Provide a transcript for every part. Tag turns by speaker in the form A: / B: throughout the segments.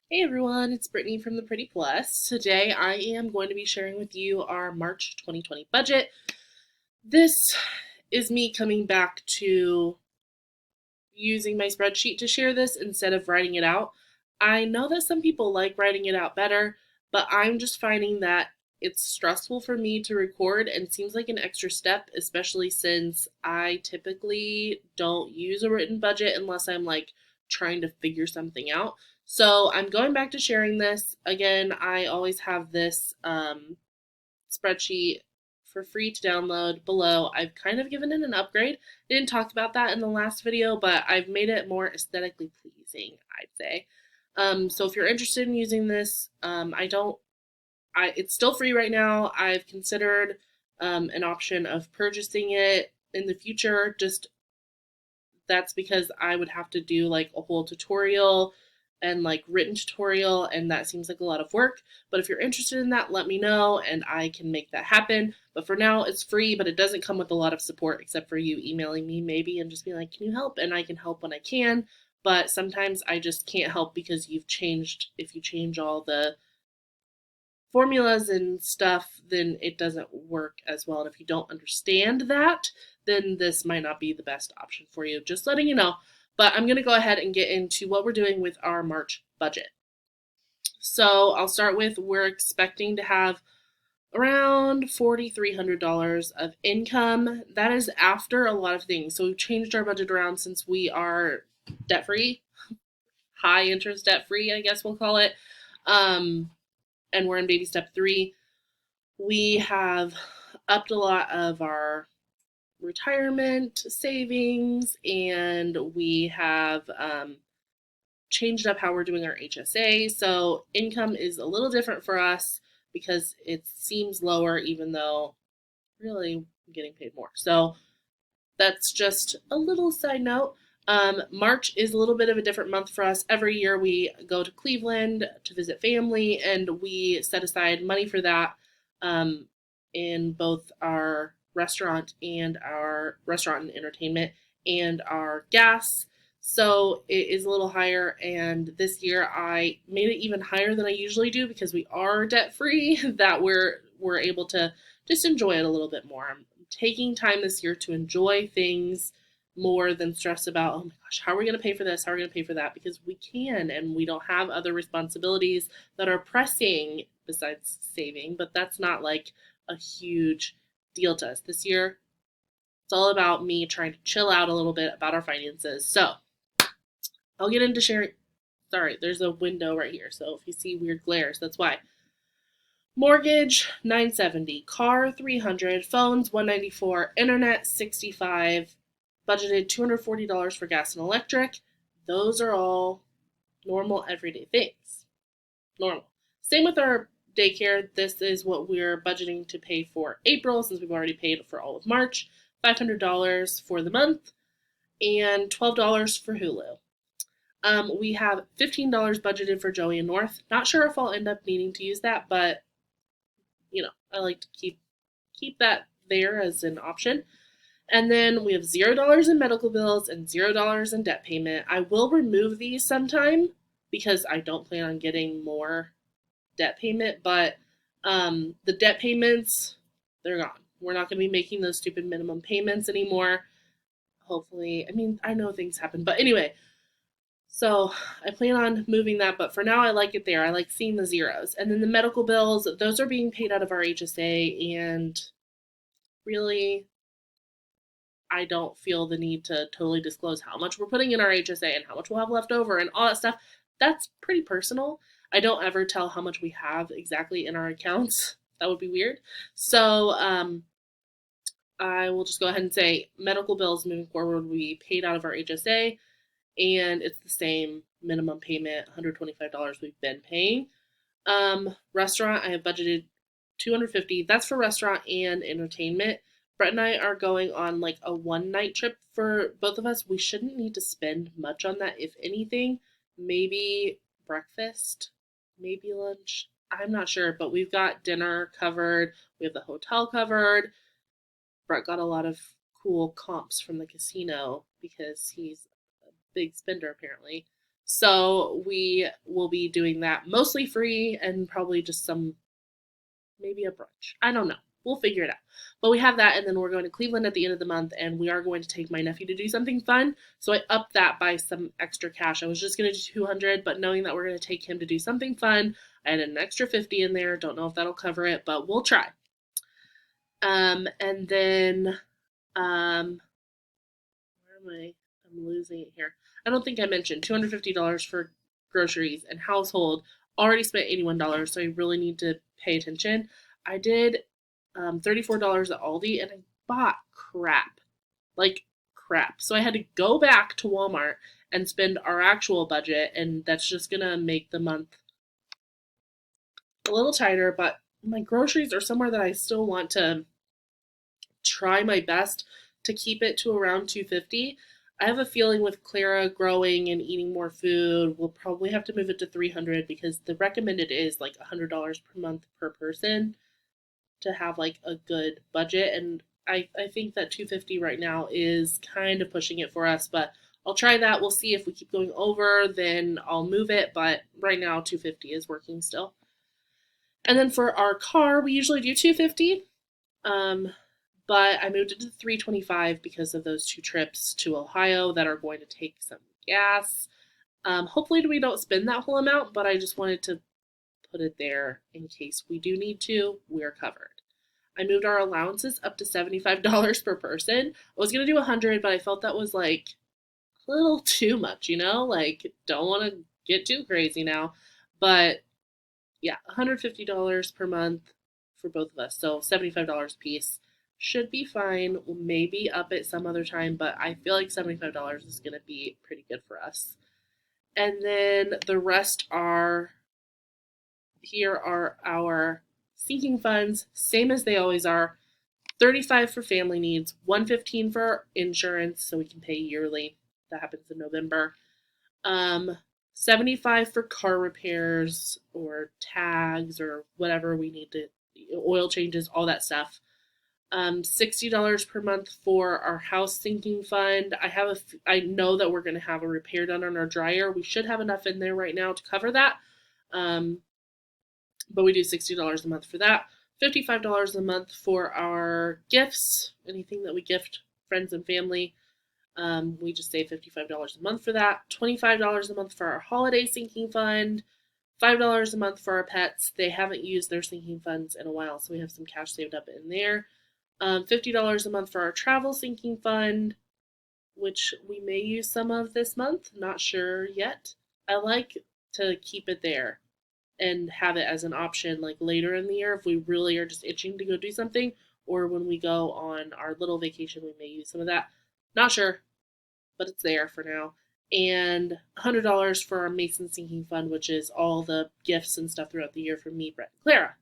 A: Hey everyone, it's Brittney from the Pretty Plus. Today I am going to be sharing with you our March 2020 budget. This is me coming back to using my spreadsheet to share this instead of writing it out. I know that some people like writing it out better, but I'm just finding that it's stressful for me to record and seems like an extra step, especially since I typically don't use a written budget unless I'm like trying to figure something out. So I'm going back to sharing this. Again, I always have this spreadsheet for free to download below. I've kind of given it an upgrade. I didn't talk about that in the last video, but I've made it more aesthetically pleasing, I'd say. So if you're interested in using this, it's still free right now. I've considered an option of purchasing it in the future. Just that's because I would have to do like a whole tutorial and like written tutorial, and that seems like a lot of work. But if you're interested in that, let me know and I can make that happen. But for now, it's free, but it doesn't come with a lot of support except for you emailing me maybe and just being like, can you help? And I can help when I can. But sometimes I just can't help because if you change all the formulas and stuff, then it doesn't work as well. And if you don't understand that, then this might not be the best option for you. Just letting you know. But I'm going to go ahead and get into what we're doing with our March budget. So I'll start with we're expecting to have around $4,300 of income. That is after a lot of things. So we've changed our budget around since we are debt free, high interest debt free, I guess we'll call it. And we're in baby step 3. We have upped a lot of our retirement savings, and we have changed up how we're doing our HSA. So income is a little different for us because it seems lower, even though really I'm getting paid more. So that's just a little side note. March is a little bit of a different month for us. Every year we go to Cleveland to visit family, and we set aside money for that in both our restaurant and entertainment and our gas. So it is a little higher, and this year I made it even higher than I usually do because we are debt free. That we're able to just enjoy it a little bit more. I'm taking time this year to enjoy things more than stress about, oh my gosh, how are we going to pay for this? How are we going to pay for that? Because we can, and we don't have other responsibilities that are pressing besides saving, but that's not like a huge deal to us. This year, it's all about me trying to chill out a little bit about our finances. So I'll get into sharing. Sorry, there's a window right here. So if you see weird glares, that's why. Mortgage $970, car $300, phones $194, internet $65, budgeted $240 for gas and electric. Those are all normal everyday things. Normal. Same with our daycare. This is what we're budgeting to pay for April since we've already paid for all of March. $500 for the month and $12 for Hulu. We have $15 budgeted for Joey and North. Not sure if I'll end up needing to use that, but I like to keep that there as an option. And then we have $0 in medical bills and $0 in debt payment. I will remove these sometime because I don't plan on getting more debt payment, but the debt payments, they're gone. We're not going to be making those stupid minimum payments anymore. Hopefully, I mean, I know things happen, but anyway, so I plan on moving that, but for now I like it there. I like seeing the zeros. And then the medical bills, those are being paid out of our HSA, and really I don't feel the need to totally disclose how much we're putting in our HSA and how much we'll have left over and all that stuff. That's pretty personal. I don't ever tell how much we have exactly in our accounts. That would be weird. So I will just go ahead and say medical bills moving forward will be paid out of our HSA, and it's the same minimum payment, $125 we've been paying. Restaurant, I have budgeted $250. That's for restaurant and entertainment. Brett and I are going on like a 1 night trip for both of us. We shouldn't need to spend much on that, if anything. Maybe breakfast, maybe lunch. I'm not sure, but we've got dinner covered. We have the hotel covered. Brett got a lot of cool comps from the casino because he's a big spender apparently. So we will be doing that mostly free and probably just maybe a brunch. I don't know. We'll figure it out. But we have that, and then we're going to Cleveland at the end of the month, and we are going to take my nephew to do something fun. So I upped that by some extra cash. I was just going to do 200, but knowing that we're going to take him to do something fun, I had an extra 50 in there. Don't know if that'll cover it, but we'll try. And then, where am I? I'm losing it here. I don't think I mentioned $250 for groceries and household. Already spent $81, so I really need to pay attention. I did $34 at Aldi, and I bought crap. Like crap. So I had to go back to Walmart and spend our actual budget, and that's just going to make the month a little tighter, but my groceries are somewhere that I still want to try my best to keep it to around 250. I have a feeling with Clara growing and eating more food, we'll probably have to move it to 300 because the recommended is like $100 per month per person to have like a good budget. And I think that 250 right now is kind of pushing it for us, but I'll try that. We'll see if we keep going over, then I'll move it. But right now, 250 is working still. And then for our car, we usually do 250. But I moved it to 325 because of those 2 trips to Ohio that are going to take some gas. Hopefully we don't spend that whole amount, but I just wanted to put it there in case we do need to. We're covered. I moved our allowances up to $75 per person. I was going to do 100, but I felt that was like a little too much, Like, don't want to get too crazy now. But yeah, $150 per month for both of us. So $75 a piece should be fine. We'll maybe up it some other time, but I feel like $75 is going to be pretty good for us. And then the rest here are our sinking funds, same as they always are. 35 for family needs, 115 for insurance, so we can pay yearly. That happens in November. 75 for car repairs or tags or whatever we need to, oil changes, all that stuff. $60 per month for our house sinking fund. I know that we're going to have a repair done on our dryer. We should have enough in there right now to cover that. But we do $60 a month for that. $55 a month for our gifts, anything that we gift friends and family. We just save $55 a month for that. $25 a month for our holiday sinking fund. $5 a month for our pets. They haven't used their sinking funds in a while, so we have some cash saved up in there. $50 a month for our travel sinking fund, which we may use some of this month. Not sure yet. I like to keep it there and have it as an option like later in the year if we really are just itching to go do something, or when we go on our little vacation, we may use some of that. Not sure, but it's there for now. And $100 for our Mason sinking fund, which is all the gifts and stuff throughout the year for me, Brett, and Clara.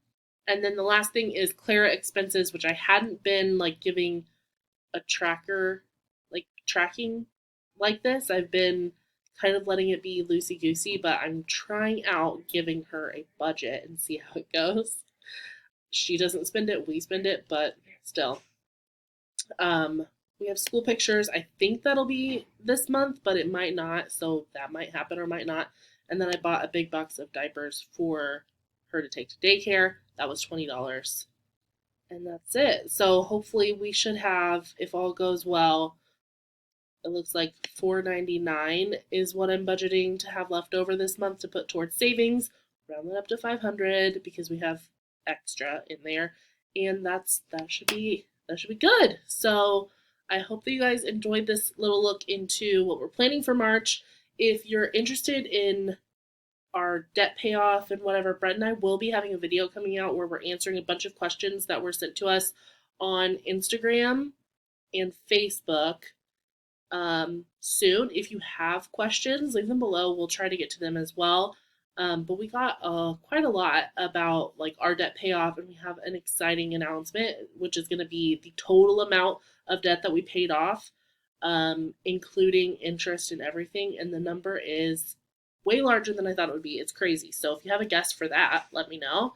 A: And then the last thing is Clara expenses, which I hadn't been like giving a tracking like this. I've been kind of letting it be loosey-goosey, but I'm trying out giving her a budget and see how it goes. She doesn't spend it, we spend it, but still. We have school pictures. I think that'll be this month, but it might not, so that might happen or might not. And then I bought a big box of diapers for her to take to daycare. That was $20. And that's it. So hopefully we should have, if all goes well, it looks like $4.99 is what I'm budgeting to have left over this month to put towards savings. Round that up to $500 because we have extra in there, and that should be good. So I hope that you guys enjoyed this little look into what we're planning for March. If you're interested in our debt payoff and whatever, Brett and I will be having a video coming out where we're answering a bunch of questions that were sent to us on Instagram and Facebook soon. If you have questions, leave them below. We'll try to get to them as well. But we got quite a lot about like our debt payoff, and we have an exciting announcement, which is going to be the total amount of debt that we paid off, including interest and everything. And the number is way larger than I thought it would be. It's crazy. So if you have a guess for that, let me know.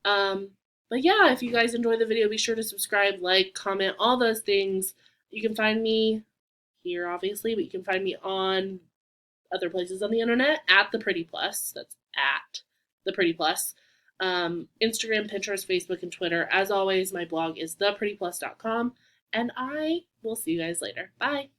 A: But yeah, if you guys enjoyed the video, be sure to subscribe, like, comment, all those things. You can find me here, obviously, but you can find me on other places on the internet at the Pretty Plus. That's at the Pretty Plus. Instagram, Pinterest, Facebook, and Twitter. As always, my blog is theprettyplus.com, and I will see you guys later. Bye.